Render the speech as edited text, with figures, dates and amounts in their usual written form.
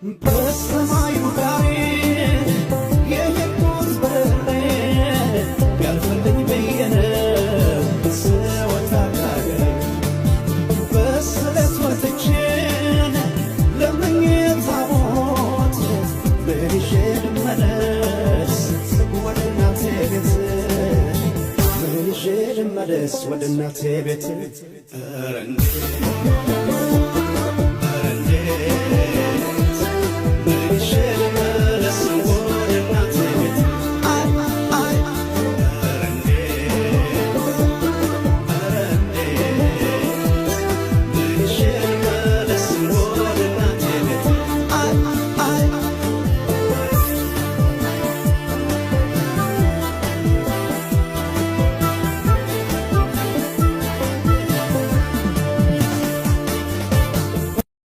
በሰማዩ ጋር የሄድኩት በሬ ያልፈልኝ በየነው ስወጣ ከአገሬ በስለት ወጥቼን ለምኜ ታቦት ምን ይዤ ልመለስ ወደ እናቴ ቤት ምን ይዤ ልመለስ ወደ እናቴ ቤት ኧረ